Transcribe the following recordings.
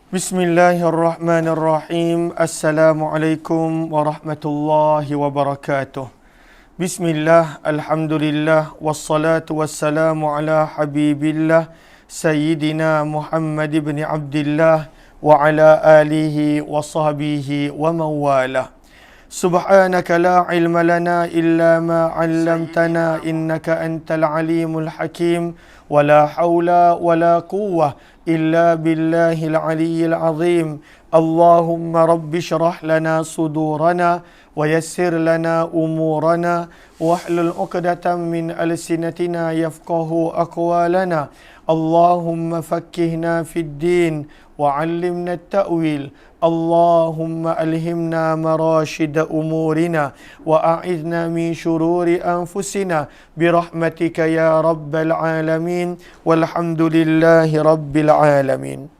Bismillahirrahmanirrahim. Assalamualaikum warahmatullahi wabarakatuh. Bismillah, alhamdulillah, wassalatu wassalamu ala habibillah Sayyidina Muhammad ibn Abdillah wa ala alihi wa sahbihi wa mawalah. Subhanaka la ilma lana illa ma 'allamtana innaka antal alimul hakim wa la haula wa la quwwah illa billahil aliyyil azim. Allahumma rabbi shrah lana sudurana wa yassir lana umurana wahlul 'uqdatam min alsinatina yafqahu aqwalana. Allahumma fakkihna fid din wa 'allimna at-ta'wil. Allahumma alhimna marashid umurina wa a'idna min syururi anfusina birahmatika ya rabbal alamin walhamdulillahi rabbil alamin.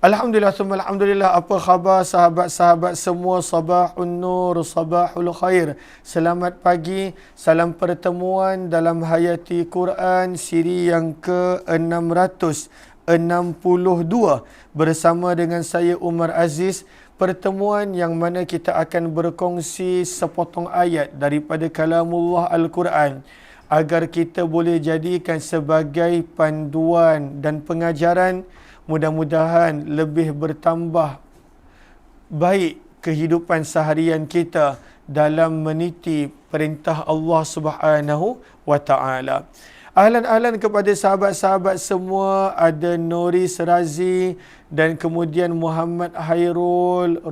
Alhamdulillah summa alhamdulillah. Apa khabar sahabat-sahabat semua? Sabahun nur, sabahul khair. Selamat pagi. Salam pertemuan dalam Hayati Quran siri yang ke-662 bersama dengan saya Umar Aziz. Pertemuan yang mana kita akan berkongsi sepotong ayat daripada kalamullah Al-Quran agar kita boleh jadikan sebagai panduan dan pengajaran. Mudah-mudahan lebih bertambah baik kehidupan seharian kita dalam meniti perintah Allah Subhanahu wa taala. Ahlan-ahlan kepada sahabat-sahabat semua. Ada Nuri Serazi dan kemudian Muhammad Hairul,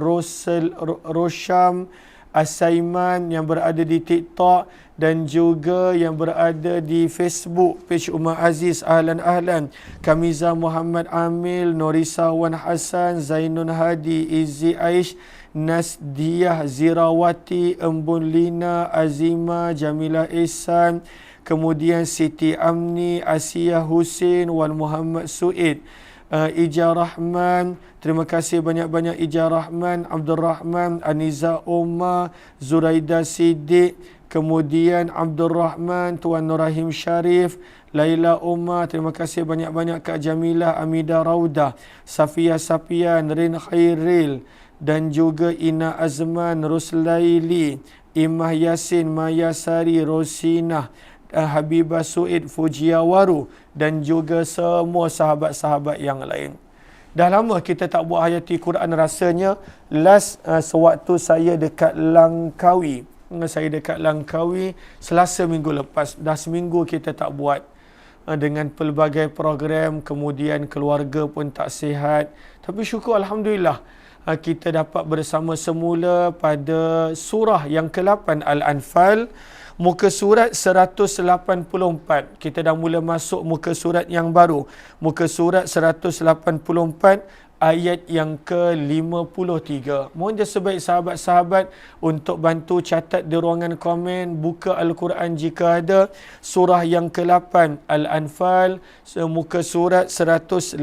Rosham, Asaiman yang berada di TikTok dan juga yang berada di Facebook page Umar Aziz. Ahlan-ahlan. Kamiza Muhammad Amil, Norisa Wan Hassan, Zainun Hadi, Izzi Aish, Nasdiyah Zirawati, Embun Lina, Azima, Jamila Ihsan, kemudian Siti Amni, Asia Husin, Wan Muhammad Suid, Ija Rahman, terima kasih banyak-banyak Ija Rahman, Abdul Rahman, Aniza Umar, Zuraida Siddiq, kemudian Abdul Rahman, Tuan Nur Rahim Sharif, Laila Umar, terima kasih banyak-banyak Kak Jamilah, Amida Raudah, Safia Sapian, Rin Khairil, dan juga Ina Azman, Ruslaili, Imah Yasin, Maya Sari, Rosinah, Habibah Suid, Fujiawaru dan juga semua sahabat-sahabat yang lain. Dah lama kita tak buat Hayati Quran rasanya. Sewaktu saya dekat Langkawi. Saya dekat Langkawi Selasa minggu lepas. Dah seminggu kita tak buat. Dengan pelbagai program, kemudian keluarga pun tak sihat. Tapi syukur Alhamdulillah, kita dapat bersama semula pada surah yang ke-8 Al-Anfal. Muka surat 184. Kita dah mula masuk muka surat yang baru. Muka surat 184 ayat yang ke-53. Mohon je sebaik sahabat-sahabat untuk bantu catat di ruangan komen, buka Al-Quran jika ada. Surah yang ke-8 Al-Anfal, muka surat 184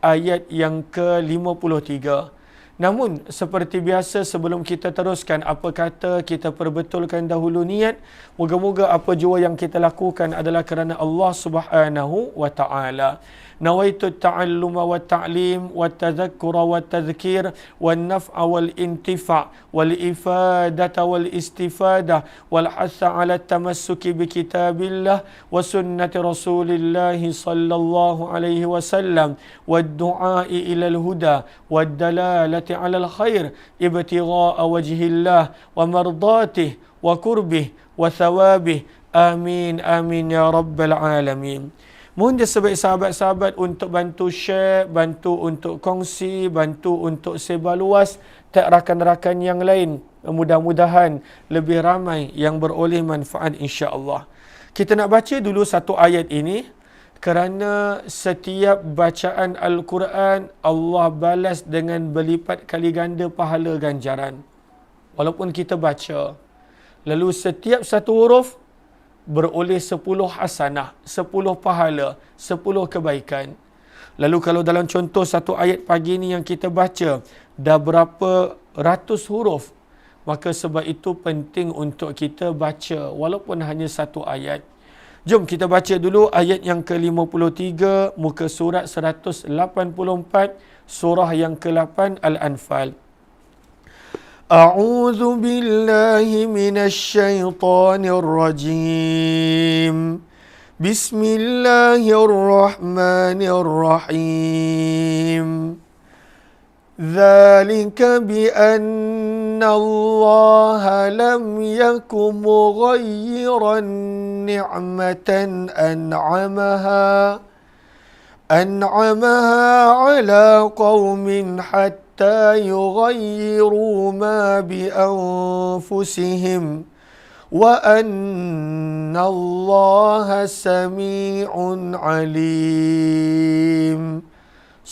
ayat yang ke-53. Namun, seperti biasa sebelum kita teruskan, apa kata kita perbetulkan dahulu niat. Moga-moga apa jua yang kita lakukan adalah kerana Allah Subhanahu wa ta'ala. Nawaitu ta'alluma wa ta'lim wa tadhakkura wa tadhkir wa naf'a wal intifa' wal ifadata wal istifada wal hatha ala tamassuki bi kitabillah wa sunnati rasulillahi sallallahu alaihi wasallam wa du'ai ila al-huda wa dalalati ala al-khair ibtigha'a wajhillah wa mardatihi wa kurbih wa thawabih. Amin amin ya rabbal alamin. Mohon je sebaik sahabat-sahabat untuk bantu share, bantu untuk kongsi, bantu untuk sebar luas tak rakan-rakan yang lain. Mudah-mudahan lebih ramai yang beroleh manfaat insya-Allah. Kita nak baca dulu satu ayat ini kerana setiap bacaan Al-Quran Allah balas dengan berlipat kali ganda pahala ganjaran. Walaupun kita baca, lalu setiap satu huruf beroleh 10 hasanah, 10 pahala, 10 kebaikan. Lalu kalau dalam contoh satu ayat pagi ni yang kita baca, dah berapa ratus huruf, maka sebab itu penting untuk kita baca walaupun hanya satu ayat. Jom kita baca dulu ayat yang ke-53 muka surat 184 surah yang ke-8 Al-Anfal. A'udzu billahi minasyaitonir rajim. Bismillahirrahmanirrahim. ذلك بأن الله لم يك مغيرا نعمة أنعمها على قوم حتى يغيروا ما بأنفسهم وأن الله سميع عليم.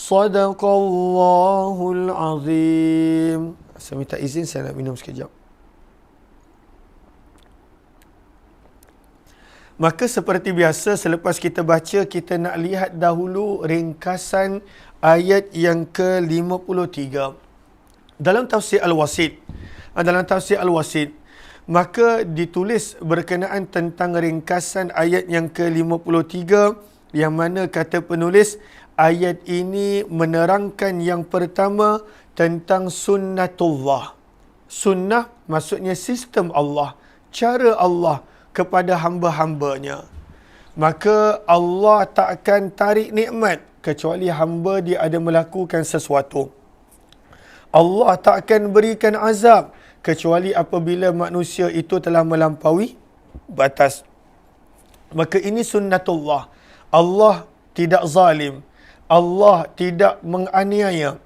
Sadaqallahul azim. Saya minta izin, saya nak minum sekejap. Maka seperti biasa, selepas kita baca, kita nak lihat dahulu ringkasan ayat yang ke-53. Dalam tafsir Al-Wasit, maka ditulis berkenaan tentang ringkasan ayat yang ke-53, yang mana kata penulis, ayat ini menerangkan yang pertama tentang sunnatullah. Sunnah maksudnya sistem Allah, cara Allah kepada hamba-hambanya. Maka Allah tak akan tarik nikmat kecuali hamba dia ada melakukan sesuatu. Allah tak akan berikan azab kecuali apabila manusia itu telah melampaui batas. Maka ini sunnatullah. Allah tidak zalim. Allah tidak menganiaya.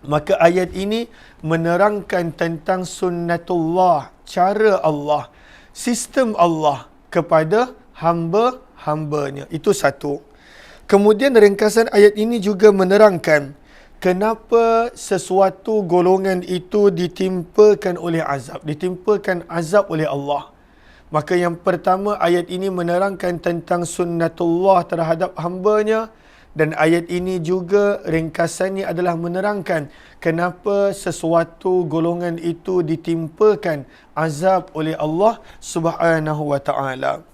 Maka ayat ini menerangkan tentang sunnatullah, cara Allah, sistem Allah kepada hamba-hambanya. Itu satu. Kemudian ringkasan ayat ini juga menerangkan kenapa sesuatu golongan itu ditimpakan azab oleh Allah. Maka yang pertama, ayat ini menerangkan tentang sunnatullah terhadap hambanya. Dan ayat ini juga ringkasannya adalah menerangkan kenapa sesuatu golongan itu ditimpakan azab oleh Allah Subhanahu wa taala.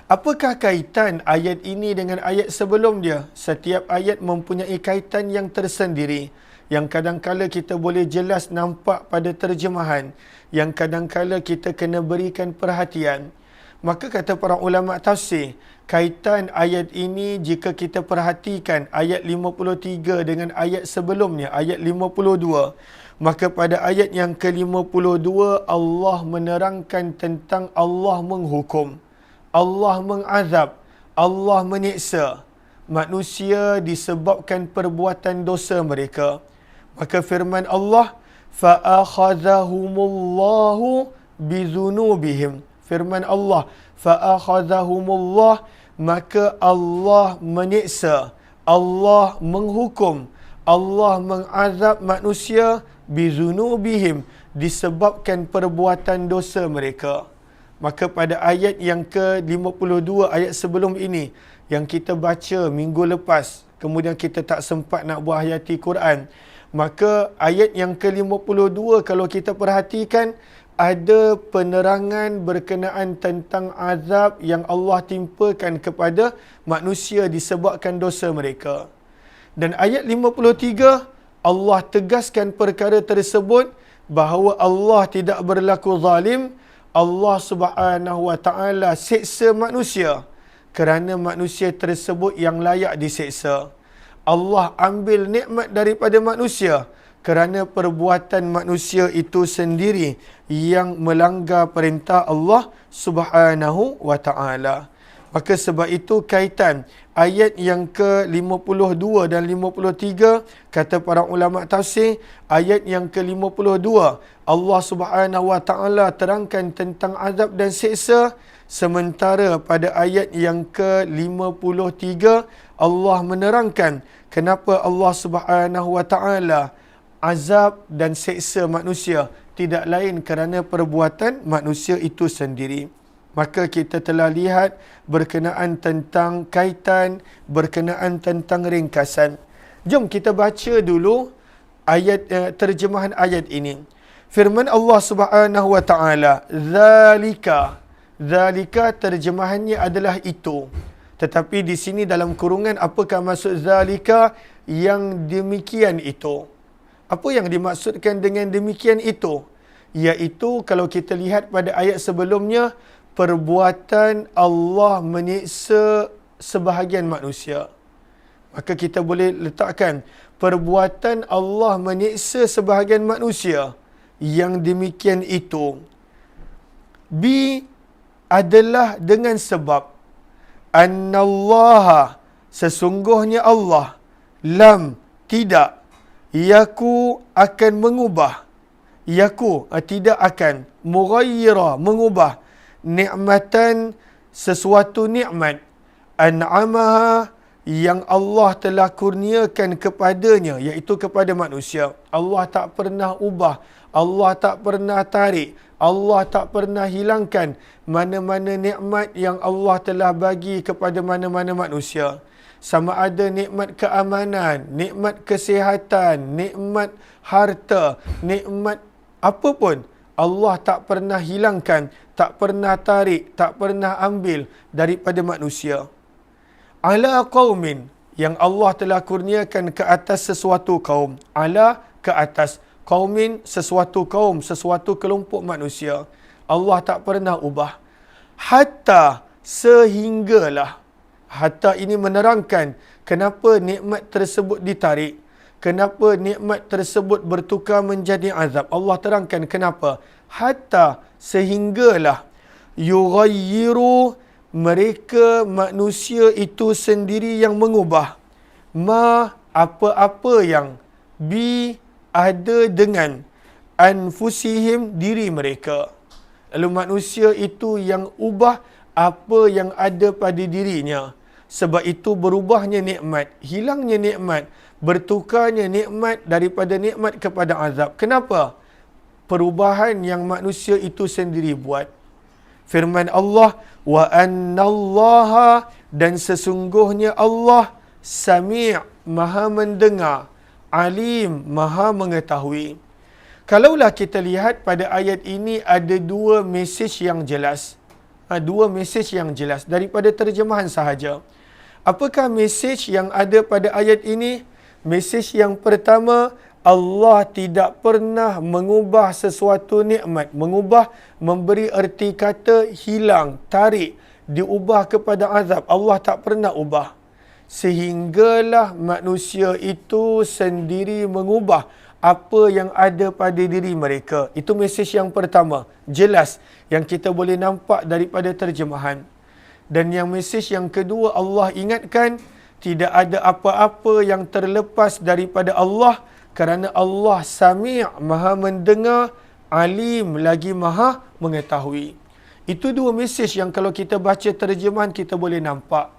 Apakah kaitan ayat ini dengan ayat sebelum dia? Setiap ayat mempunyai kaitan yang tersendiri, yang kadang-kala kita boleh jelas nampak pada terjemahan, yang kadang-kala kita kena berikan perhatian. Maka kata para ulama tafsir, kaitan ayat ini jika kita perhatikan ayat 53 dengan ayat sebelumnya, ayat 52, maka pada ayat yang ke-52 Allah menerangkan tentang Allah menghukum, Allah mengazab, Allah menyiksa manusia disebabkan perbuatan dosa mereka. Maka firman Allah, fa'akhadhahumullahu bizunubihim. Firman Allah, fa'akhadhahumullah, maka Allah menyiksa, Allah menghukum, Allah mengazab manusia bizunubihim, disebabkan perbuatan dosa mereka. Maka pada ayat yang ke-52, ayat sebelum ini, yang kita baca minggu lepas, kemudian kita tak sempat nak buat hayati Quran, maka ayat yang ke-52 kalau kita perhatikan, ada penerangan berkenaan tentang azab yang Allah timpakan kepada manusia disebabkan dosa mereka. Dan ayat 53, Allah tegaskan perkara tersebut bahawa Allah tidak berlaku zalim. Allah Subhanahu wa taala seksa manusia kerana manusia tersebut yang layak diseksa. Allah ambil nikmat daripada manusia kerana perbuatan manusia itu sendiri yang melanggar perintah Allah Subhanahu wa taala. Maka sebab itu kaitan ayat yang ke-52 dan 53, kata para ulama tafsir, ayat yang ke-52 Allah Subhanahu wa taala terangkan tentang azab dan siksa, sementara pada ayat yang ke-53 Allah menerangkan kenapa Allah Subhanahu wa taala azab dan seksa manusia tidak lain kerana perbuatan manusia itu sendiri. Maka kita telah lihat berkenaan tentang kaitan, berkenaan tentang ringkasan. Jom kita baca dulu ayat terjemahan ayat ini. Firman Allah Subhanahu wa taala, "Zalika." Zalika terjemahannya adalah itu. Tetapi di sini dalam kurungan apakah maksud zalika, yang demikian itu? Apa yang dimaksudkan dengan demikian itu? Iaitu kalau kita lihat pada ayat sebelumnya, perbuatan Allah menyiksa sebahagian manusia. Maka kita boleh letakkan perbuatan Allah menyiksa sebahagian manusia yang demikian itu. B adalah dengan sebab annallaha, sesungguhnya Allah, lam, tidak, yaku akan mengubah, yaku tidak akan, mughayyira mengubah, ni'matan sesuatu nikmat, an'amaha yang Allah telah kurniakan kepadanya, iaitu kepada manusia. Allah tak pernah ubah, Allah tak pernah tarik, Allah tak pernah hilangkan mana-mana nikmat yang Allah telah bagi kepada mana-mana manusia. Sama ada nikmat keamanan, nikmat kesihatan, nikmat harta, nikmat apapun, Allah tak pernah hilangkan, tak pernah tarik, tak pernah ambil daripada manusia. Ala qaumin, yang Allah telah kurniakan ke atas sesuatu kaum. Ala, ke atas. Qaumin, sesuatu kaum, sesuatu kelompok manusia. Allah tak pernah ubah. Hatta, sehinggalah. Hatta ini menerangkan kenapa nikmat tersebut ditarik. Kenapa nikmat tersebut bertukar menjadi azab. Allah terangkan kenapa. Hatta, sehinggalah. Yughayyiru, mereka manusia itu sendiri yang mengubah. Ma, apa-apa yang. Bi, ada dengan. Anfusihim, diri mereka. Lalu manusia itu yang ubah apa yang ada pada dirinya. Sebab itu berubahnya nikmat, hilangnya nikmat, bertukarnya nikmat daripada nikmat kepada azab. Kenapa? Perubahan yang manusia itu sendiri buat. Firman Allah, wa annallaha, dan sesungguhnya Allah sami', maha mendengar, alim, maha mengetahui. Kalaulah kita lihat pada ayat ini ada dua mesej yang jelas. Dua mesej yang jelas daripada terjemahan sahaja. Apakah mesej yang ada pada ayat ini? Mesej yang pertama, Allah tidak pernah mengubah sesuatu nikmat. Mengubah, memberi erti kata hilang, tarik, diubah kepada azab. Allah tak pernah ubah. Sehinggalah manusia itu sendiri mengubah apa yang ada pada diri mereka. Itu mesej yang pertama. Jelas. Yang kita boleh nampak daripada terjemahan. Dan yang mesej yang kedua, Allah ingatkan, tidak ada apa-apa yang terlepas daripada Allah, kerana Allah sami', maha mendengar, alim, lagi maha mengetahui. Itu dua mesej yang kalau kita baca terjemahan kita boleh nampak.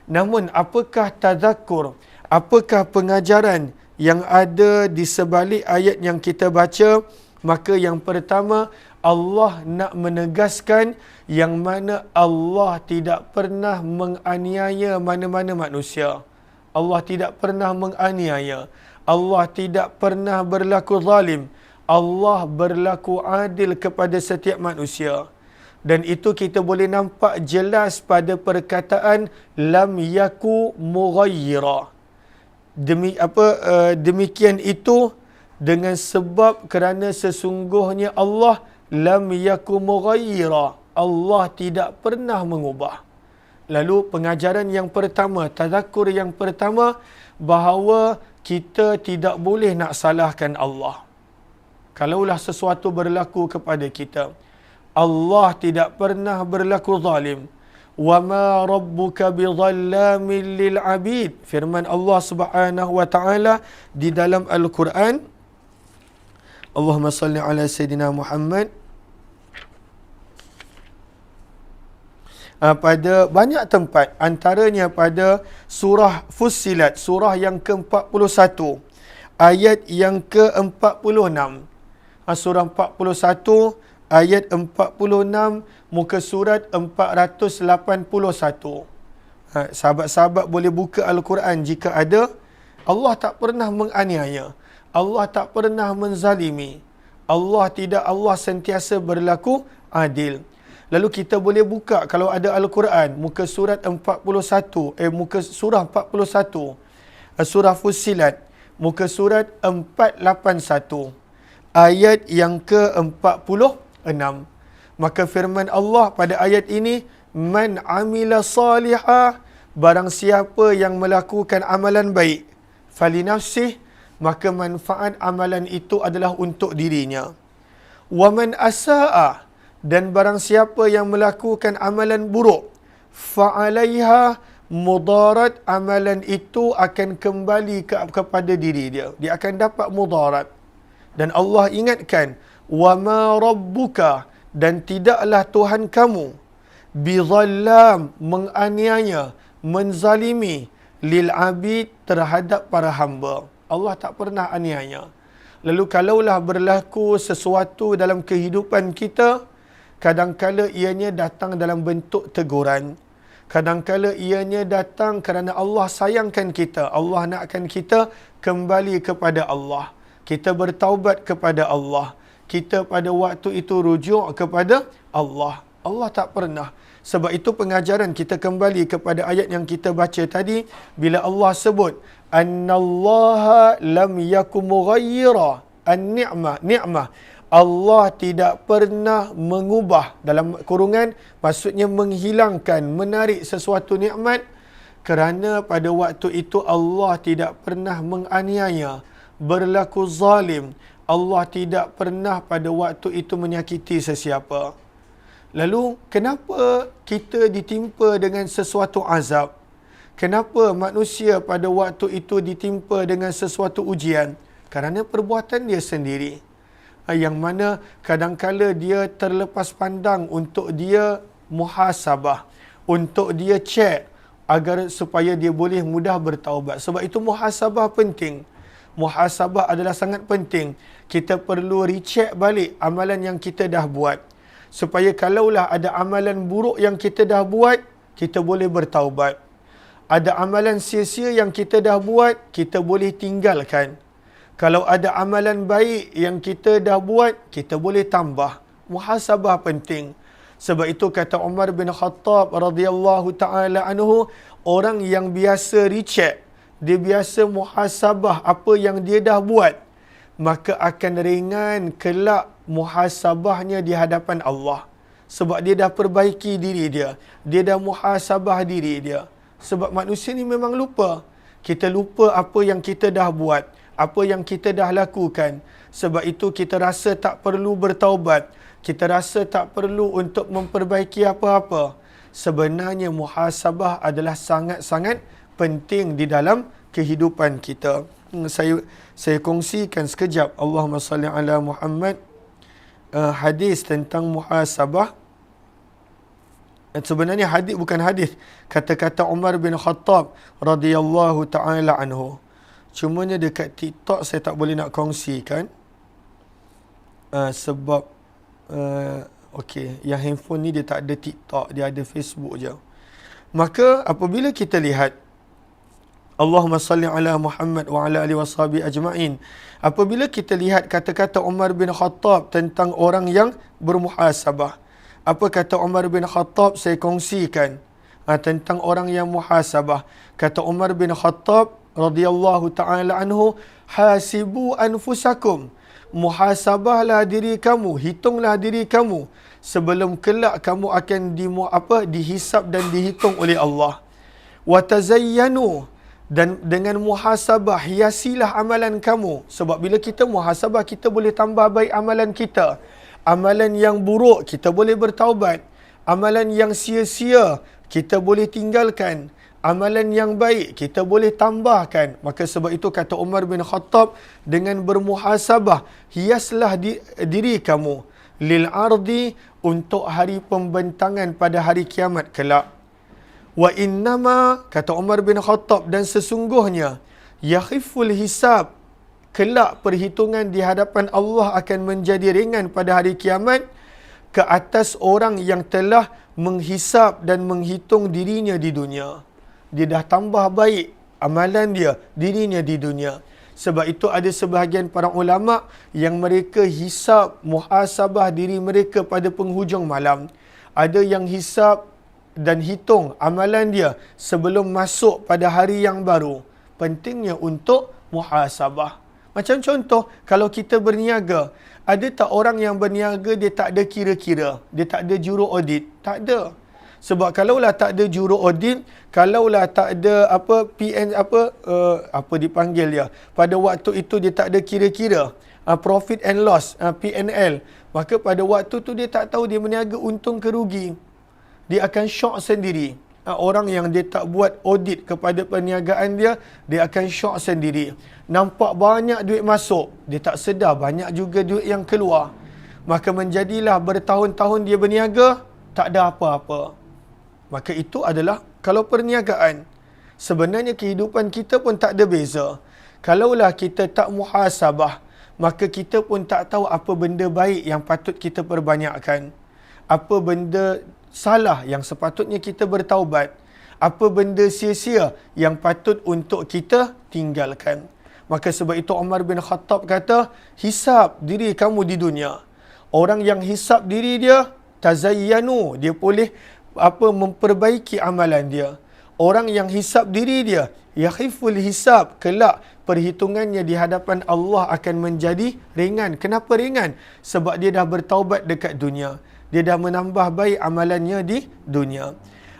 Namun apakah tadzakur, apakah pengajaran yang ada di sebalik ayat yang kita baca? Maka yang pertama, Allah nak menegaskan yang mana Allah tidak pernah menganiaya mana-mana manusia. Allah tidak pernah menganiaya. Allah tidak pernah berlaku zalim. Allah berlaku adil kepada setiap manusia. Dan itu kita boleh nampak jelas pada perkataan lam yaku mughayyira. Demikian itu dengan sebab kerana sesungguhnya Allah lam yaku mughayyira. Allah tidak pernah mengubah. Lalu pengajaran yang pertama, tadzakur yang pertama, bahawa kita tidak boleh nak salahkan Allah. Kalaulah sesuatu berlaku kepada kita, Allah tidak pernah berlaku zalim. Wa ma rabbuka bidhallamin lil abid. Firman Allah Subhanahu wa taala di dalam Al-Quran. Allahumma salli ala Sayyidina Muhammad. Pada banyak tempat, antaranya pada surah Fussilat, surah yang ke-41, ayat yang ke-46. Surah 41, ayat 46, muka surat 481. Sahabat-sahabat boleh buka Al-Quran jika ada. Allah tak pernah menganiaya. Allah tak pernah menzalimi. Allah sentiasa berlaku adil. Lalu kita boleh buka kalau ada Al-Quran, muka surat 41, muka surah 41, surah Fussilat, muka surat 481, ayat yang ke-46. Maka firman Allah pada ayat ini, man amila salihah, barang siapa yang melakukan amalan baik, falinafsih, maka manfaat amalan itu adalah untuk dirinya. Wa man asaa, dan barang siapa yang melakukan amalan buruk, fa'alaiha, mudarat, amalan itu akan kembali kepada diri dia. Dia akan dapat mudarat. Dan Allah ingatkan, wa ma rabbuka, dan tidaklah Tuhan kamu, bizallam, menganiaya, menzalimi, lil abid, terhadap para hamba. Allah tak pernah aniaya. Lalu kalaulah berlaku sesuatu dalam kehidupan kita, kadangkala ianya datang dalam bentuk teguran. Kadangkala ianya datang kerana Allah sayangkan kita. Allah nakkan kita kembali kepada Allah. Kita bertaubat kepada Allah. Kita pada waktu itu rujuk kepada Allah. Allah tak pernah. Sebab itu pengajaran kita kembali kepada ayat yang kita baca tadi, bila Allah sebut annallaha lam yakum mughayyira an-ni'mah. Allah tidak pernah mengubah, dalam kurungan maksudnya menghilangkan, menarik sesuatu nikmat, kerana pada waktu itu Allah tidak pernah menganiaya, berlaku zalim. Allah tidak pernah pada waktu itu menyakiti sesiapa. Lalu kenapa kita ditimpa dengan sesuatu azab? Kenapa manusia pada waktu itu ditimpa dengan sesuatu ujian? Kerana perbuatan dia sendiri. Yang mana kadangkala dia terlepas pandang untuk dia muhasabah, untuk dia cek agar supaya dia boleh mudah bertaubat. Sebab itu muhasabah penting. Muhasabah adalah sangat penting. Kita perlu recheck balik amalan yang kita dah buat. Supaya kalaulah ada amalan buruk yang kita dah buat, kita boleh bertaubat. Ada amalan sia-sia yang kita dah buat, kita boleh tinggalkan. Kalau ada amalan baik yang kita dah buat, kita boleh tambah. Muhasabah penting. Sebab itu kata Umar bin Khattab radhiyallahu taala anhu, orang yang biasa recheck, dia biasa muhasabah apa yang dia dah buat, maka akan ringan kelak muhasabahnya di hadapan Allah. Sebab dia dah perbaiki diri dia. Dia dah muhasabah diri dia. Sebab manusia ni memang lupa. Kita lupa apa yang kita dah buat, apa yang kita dah lakukan. Sebab itu kita rasa tak perlu bertaubat. Kita rasa tak perlu untuk memperbaiki apa-apa. Sebenarnya muhasabah adalah sangat-sangat penting di dalam kehidupan kita. Saya kongsikan sekejap, Allahumma salli ala Muhammad, hadis tentang muhasabah. Sebenarnya hadis bukan hadis, kata-kata Umar bin Khattab radhiyallahu taala anhu. Cumanya dekat TikTok saya tak boleh nak kongsikan. Sebab okey, yang handphone ni dia tak ada TikTok, dia ada Facebook je. Maka apabila kita lihat Allahumma salli ala Muhammad wa ala alihi washabihi ajma'in. Apabila kita lihat kata-kata Umar bin Khattab tentang orang yang bermuhasabah. Apa kata Umar bin Khattab, saya kongsikan tentang orang yang muhasabah. Kata Umar bin Khattab radhiyallahu taala anhu, hasibu anfusakum, muhasabahlah diri kamu, hitunglah diri kamu sebelum kelak kamu akan dihisab dan dihitung oleh Allah. Wa tazayyanu, dan dengan muhasabah hiasilah amalan kamu. Sebab bila kita muhasabah, kita boleh tambah baik amalan kita. Amalan yang buruk kita boleh bertaubat. Amalan yang sia-sia kita boleh tinggalkan. Amalan yang baik kita boleh tambahkan. Maka sebab itu kata Umar bin Khattab, dengan bermuhasabah hiaslah diri kamu lil ardi, untuk hari pembentangan pada hari kiamat kelak. Wa innama, kata Umar bin Khattab, dan sesungguhnya yakhiful hisab, kelak perhitungan di hadapan Allah akan menjadi ringan pada hari kiamat ke atas orang yang telah menghisap dan menghitung dirinya di dunia. Dia dah tambah baik amalan dia, dirinya di dunia. Sebab itu ada sebahagian para ulama yang mereka hisap muhasabah diri mereka pada penghujung malam. ada yang hisap dan hitung amalan dia sebelum masuk pada hari yang baru. Pentingnya untuk muhasabah. Macam contoh, kalau kita berniaga, ada tak orang yang berniaga dia tak ada kira-kira, dia tak ada juru audit? Tak ada. Sebab kalaulah tak ada juru audit, kalaulah tak ada apa dipanggil dia, pada waktu itu dia tak ada kira-kira, profit and loss, P&L, maka pada waktu tu dia tak tahu dia berniaga untung ke rugi. Dia akan syok sendiri. Orang yang dia tak buat audit kepada perniagaan dia, dia akan syok sendiri. Nampak banyak duit masuk, dia tak sedar banyak juga duit yang keluar. Maka menjadilah bertahun-tahun dia berniaga, tak ada apa-apa. Maka itu adalah kalau perniagaan. Sebenarnya kehidupan kita pun tak ada beza. Kalaulah kita tak muhasabah, maka kita pun tak tahu apa benda baik yang patut kita perbanyakkan. Apa benda salah yang sepatutnya kita bertaubat. Apa benda sia-sia yang patut untuk kita tinggalkan. Maka sebab itu Umar bin Khattab kata, hisap diri kamu di dunia. Orang yang hisap diri dia, tazayyanu, dia boleh memperbaiki amalan dia. Orang yang hisap diri dia, yakhiful hisab, kelak perhitungannya di hadapan Allah akan menjadi ringan. Kenapa ringan? Sebab dia dah bertaubat dekat dunia. Dia dah menambah baik amalannya di dunia.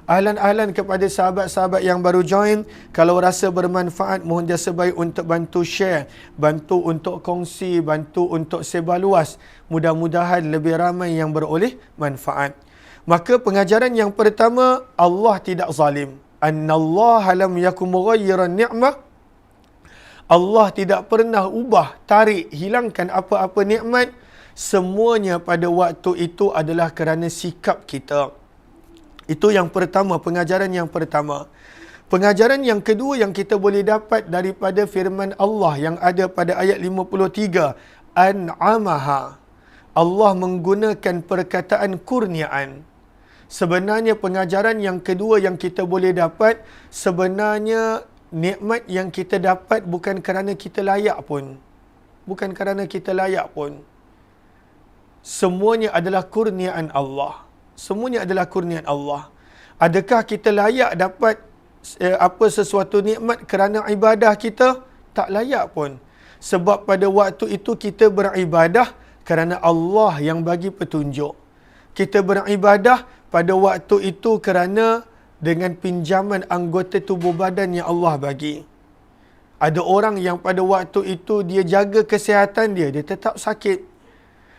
Ahlan-ahlan kepada sahabat-sahabat yang baru join, kalau rasa bermanfaat, mohon jasa baik untuk bantu share, bantu untuk kongsi, bantu untuk sebar luas. Mudah-mudahan lebih ramai yang beroleh manfaat. Maka pengajaran yang pertama, Allah tidak zalim. Annallaha lam yakum mughayyiran ni'mah. Allah tidak pernah ubah, tarik, hilangkan apa-apa nikmat. Semuanya pada waktu itu adalah kerana sikap kita. Itu yang pertama, pengajaran yang pertama. Pengajaran yang kedua yang kita boleh dapat daripada firman Allah yang ada pada ayat 53. An'amaha. Allah menggunakan perkataan kurniaan. Sebenarnya pengajaran yang kedua yang kita boleh dapat, sebenarnya nikmat yang kita dapat bukan kerana kita layak pun. Bukan kerana kita layak pun. Semuanya adalah kurniaan Allah. Semuanya adalah kurniaan Allah. Adakah kita layak dapat sesuatu nikmat kerana ibadah kita? Tak layak pun. Sebab pada waktu itu kita beribadah kerana Allah yang bagi petunjuk. Kita beribadah pada waktu itu kerana dengan pinjaman anggota tubuh badan yang Allah bagi. Ada orang yang pada waktu itu dia jaga kesihatan dia tetap sakit.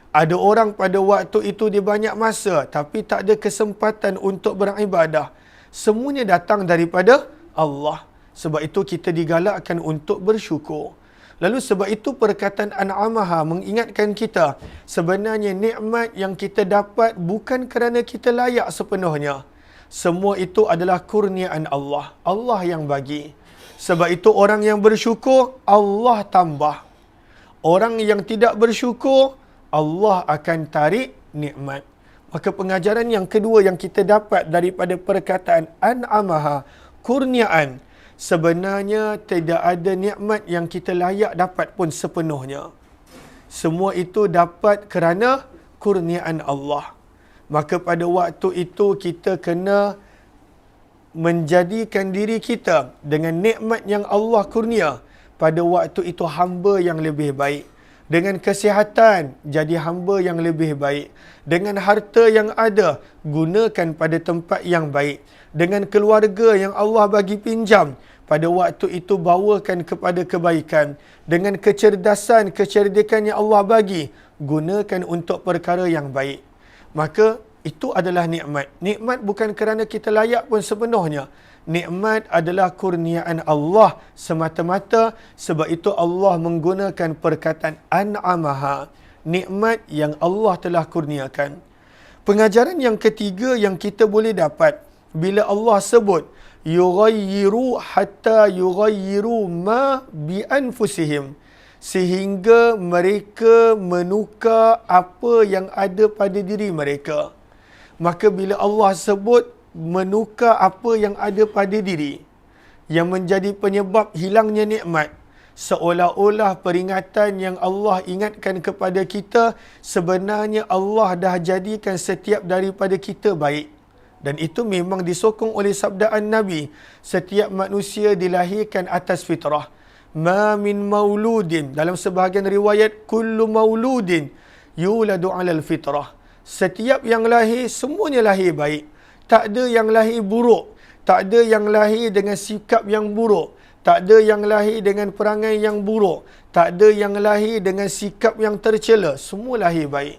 Ada orang pada waktu itu dia banyak masa tapi tak ada kesempatan untuk beribadah. Semuanya datang daripada Allah. Sebab itu kita digalakkan untuk bersyukur. Lalu sebab itu perkataan an'amaha mengingatkan kita, sebenarnya nikmat yang kita dapat bukan kerana kita layak sepenuhnya. Semua itu adalah kurniaan Allah. Allah yang bagi. Sebab itu orang yang bersyukur, Allah tambah. Orang yang tidak bersyukur, Allah akan tarik nikmat. Maka pengajaran yang kedua yang kita dapat daripada perkataan an'amaha, kurniaan, sebenarnya tidak ada nikmat yang kita layak dapat pun sepenuhnya. Semua itu dapat kerana kurniaan Allah. Maka pada waktu itu kita kena menjadikan diri kita dengan nikmat yang Allah kurnia. Pada waktu itu hamba yang lebih baik. Dengan kesihatan, jadi hamba yang lebih baik. Dengan harta yang ada, gunakan pada tempat yang baik. Dengan keluarga yang Allah bagi pinjam, pada waktu itu bawakan kepada kebaikan. Dengan kecerdasan, kecerdikan yang Allah bagi, gunakan untuk perkara yang baik. Maka itu adalah nikmat. Nikmat bukan kerana kita layak pun sepenuhnya. Nikmat adalah kurniaan Allah semata-mata. Sebab itu Allah menggunakan perkataan an'amaha, nikmat yang Allah telah kurniakan. Pengajaran yang ketiga yang kita boleh dapat, bila Allah sebut yughayyiru hatta yughayyiru ma bi anfusihim, sehingga mereka menukar apa yang ada pada diri mereka. Maka bila Allah sebut menukar apa yang ada pada diri, yang menjadi penyebab hilangnya nikmat, seolah-olah peringatan yang Allah ingatkan kepada kita, sebenarnya Allah dah jadikan setiap daripada kita baik. Dan itu memang disokong oleh sabdaan Nabi, setiap manusia dilahirkan atas fitrah. Ma min mauludin, dalam sebahagian riwayat, kullu mauludin yuladu alal fitrah. Setiap yang lahir, semuanya lahir baik. Tak ada yang lahir buruk. Tak ada yang lahir dengan sikap yang buruk. Tak ada yang lahir dengan perangai yang buruk. Tak ada yang lahir dengan sikap yang tercela. Semua lahir baik.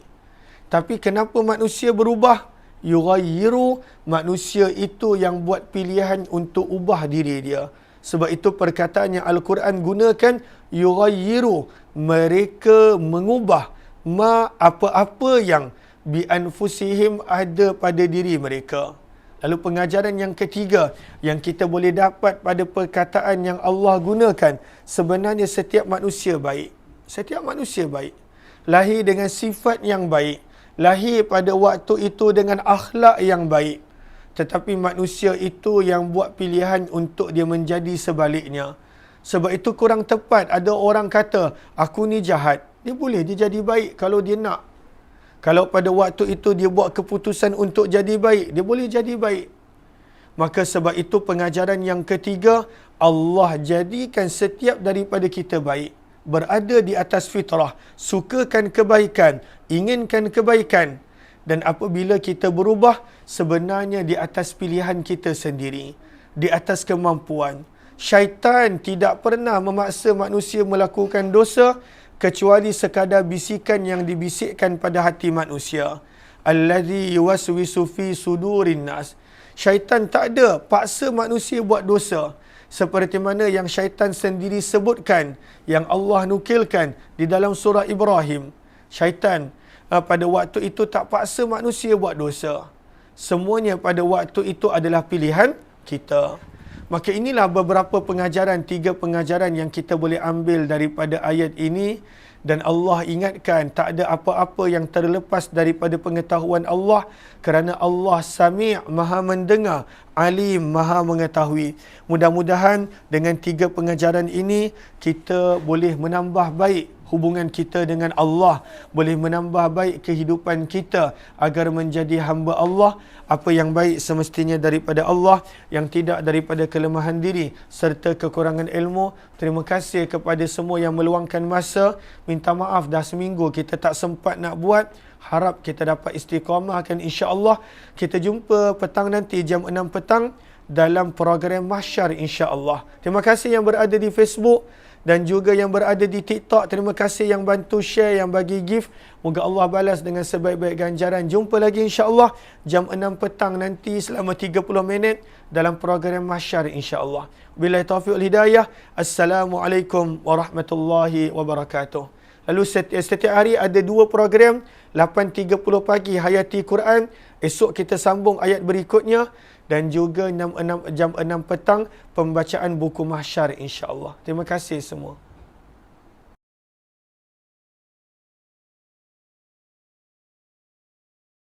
Tapi kenapa manusia berubah? Yughayyiru, manusia itu yang buat pilihan untuk ubah diri dia. Sebab itu perkataan yang Al-Quran gunakan, yughayyiru, mereka mengubah apa-apa yang bi anfusihim ada pada diri mereka. Lalu pengajaran yang ketiga yang kita boleh dapat pada perkataan yang Allah gunakan, sebenarnya setiap manusia baik. Setiap manusia baik. Lahir dengan sifat yang baik. Lahir pada waktu itu dengan akhlak yang baik. Tetapi manusia itu yang buat pilihan untuk dia menjadi sebaliknya. Sebab itu kurang tepat ada orang kata, aku ni jahat. Dia boleh dia jadi baik kalau dia nak. Kalau pada waktu itu dia buat keputusan untuk jadi baik, dia boleh jadi baik. Maka sebab itu pengajaran yang ketiga, Allah jadikan setiap daripada kita baik. Berada di atas fitrah, sukakan kebaikan, inginkan kebaikan. Dan apabila kita berubah, sebenarnya di atas pilihan kita sendiri. Di atas kemampuan. Syaitan tidak pernah memaksa manusia melakukan dosa, kecuali sekadar bisikan yang dibisikkan pada hati manusia. Allazi yuwaswisu fi sudurin nas. Syaitan tak ada paksa manusia buat dosa. Seperti mana yang syaitan sendiri sebutkan, yang Allah nukilkan di dalam surah Ibrahim. Syaitan pada waktu itu tak paksa manusia buat dosa. Semuanya pada waktu itu adalah pilihan kita. Maka inilah beberapa pengajaran, 3 pengajaran yang kita boleh ambil daripada ayat ini. Dan Allah ingatkan, tak ada apa-apa yang terlepas daripada pengetahuan Allah, kerana Allah Sami', maha mendengar, Alim, maha mengetahui. Mudah-mudahan dengan 3 pengajaran ini, kita boleh menambah baik hubungan kita dengan Allah, boleh menambah baik kehidupan kita agar menjadi hamba Allah. Apa yang baik semestinya daripada Allah, yang tidak daripada kelemahan diri serta kekurangan ilmu. Terima kasih kepada semua yang meluangkan masa. Minta maaf dah seminggu kita tak sempat nak buat. Harap kita dapat istiqamahkan, insya-Allah. Kita jumpa petang nanti jam 6 petang dalam program Mahsyar, insya-Allah. Terima kasih yang berada di Facebook dan juga yang berada di TikTok. Terima kasih yang bantu share, yang bagi gift. Moga Allah balas dengan sebaik-baik ganjaran. Jumpa lagi insya-Allah jam 6 petang nanti selama 30 minit dalam program Mahsyar, insya-Allah. Billahi taufiq wal hidayah. Assalamualaikum warahmatullahi wabarakatuh. Lalu setiap hari ada 2 program, 8.30 pagi Hayati Quran. Esok kita sambung ayat berikutnya. Dan juga jam 6 petang pembacaan buku Mahsyar, insya-Allah. Terima kasih semua.